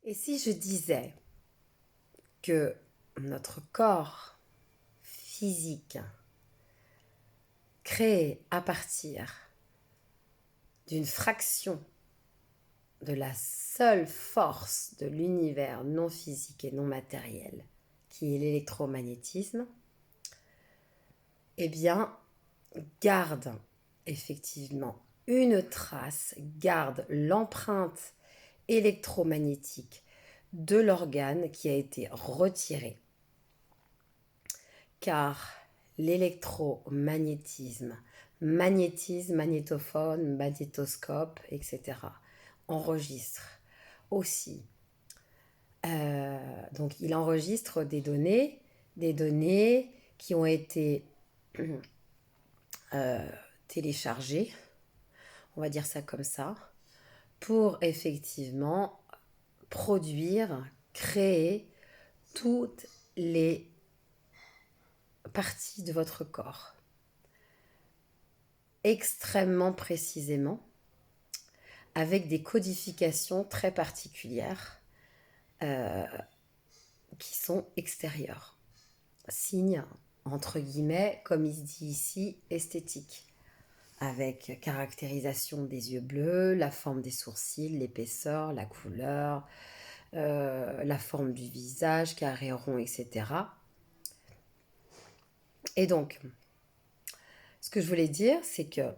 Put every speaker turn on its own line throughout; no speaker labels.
Et si je disais que notre corps physique, créé à partir d'une fraction de la seule force de l'univers non physique et non matériel, qui est l'électromagnétisme, eh bien, garde effectivement une trace, garde l'empreinte électromagnétique de l'organe qui a été retiré. Car l'électromagnétisme, magnétisme, magnétophone, magnétoscope, etc., enregistre aussi. Donc il enregistre des données qui ont été téléchargées, on va dire ça comme ça, pour effectivement produire, créer toutes les parties de votre corps extrêmement précisément, avec des codifications très particulières qui sont extérieures. Signes, entre guillemets, comme il se dit ici, esthétiques, avec caractérisation des yeux bleus, la forme des sourcils, l'épaisseur, la couleur, la forme du visage, carré, rond, etc. Et donc, ce que je voulais dire, c'est que,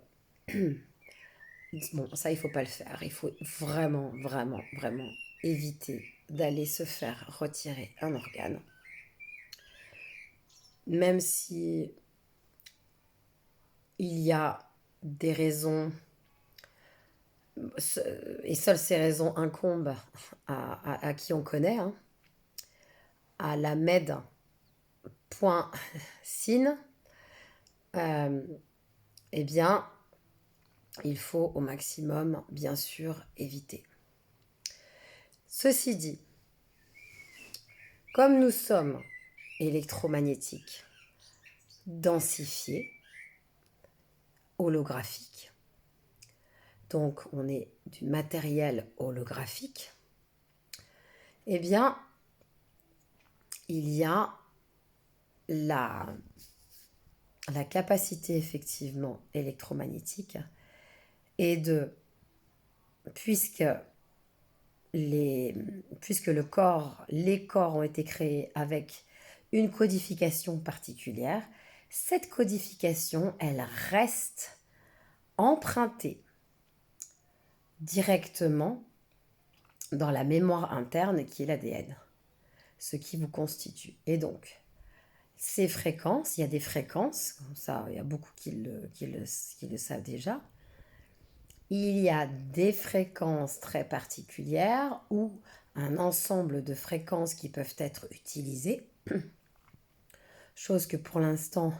bon, ça, il ne faut pas le faire. Il faut vraiment, vraiment, vraiment éviter d'aller se faire retirer un organe. Même si il y a des raisons, et seules ces raisons incombent à qui on connaît, hein, à la med.sin, eh bien, il faut au maximum, bien sûr, éviter. Ceci dit, comme nous sommes électromagnétiques, densifiés, holographiques, donc on est du matériel holographique, eh bien, il y a la capacité effectivement électromagnétique et puisque les corps ont été créés avec une codification particulière, cette codification, elle reste empruntée directement dans la mémoire interne qui est l'ADN, ce qui vous constitue. Et donc, ces fréquences, il y a des fréquences, comme ça, il y a beaucoup qui le savent déjà. Il y a des fréquences très particulières ou un ensemble de fréquences qui peuvent être utilisées, chose que pour l'instant,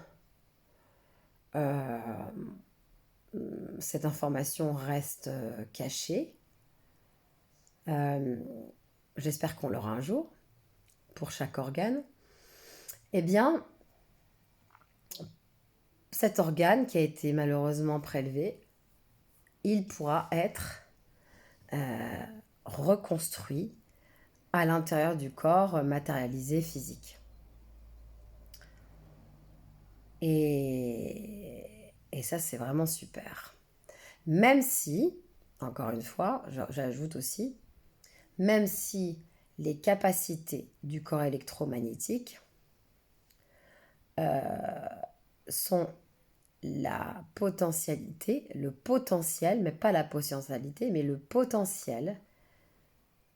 cette information reste cachée. J'espère qu'on l'aura un jour pour chaque organe. Eh bien, cet organe qui a été malheureusement prélevé, il pourra être reconstruit à l'intérieur du corps matérialisé physique. Et ça, c'est vraiment super. Même si, encore une fois, j'ajoute aussi, même si les capacités du corps électromagnétique sont la potentialité, le potentiel, mais pas la potentialité, mais le potentiel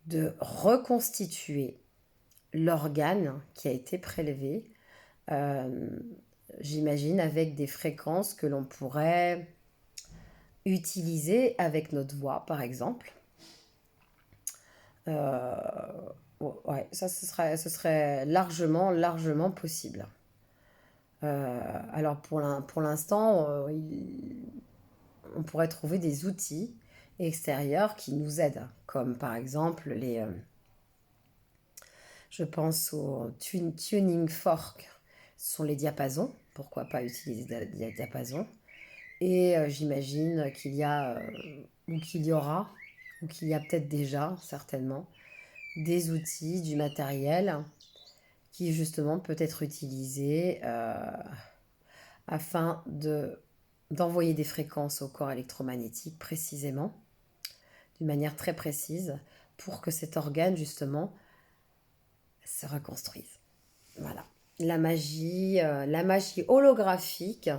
de reconstituer l'organe qui a été prélevé, j'imagine avec des fréquences que l'on pourrait utiliser avec notre voix, par exemple. Ouais, ça, ce serait largement possible. Alors pour l'instant, on pourrait trouver des outils extérieurs qui nous aident, comme par exemple je pense au tuning fork, ce sont les diapasons, pourquoi pas utiliser des diapasons. Et j'imagine qu'il y a, ou qu'il y aura, ou qu'il y a peut-être déjà, certainement, des outils, du matériel qui justement peut être utilisé afin d'envoyer des fréquences au corps électromagnétique précisément, d'une manière très précise, pour que cet organe justement se reconstruise. Voilà. La magie holographique,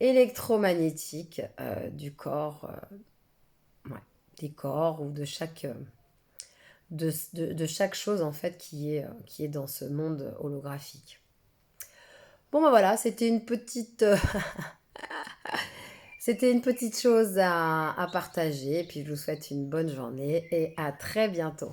électromagnétique du corps, ouais, des corps ou de chaque chose en fait qui est dans ce monde holographique. Bon ben voilà, c'était une petite chose à partager. Et puis je vous souhaite une bonne journée et à très bientôt.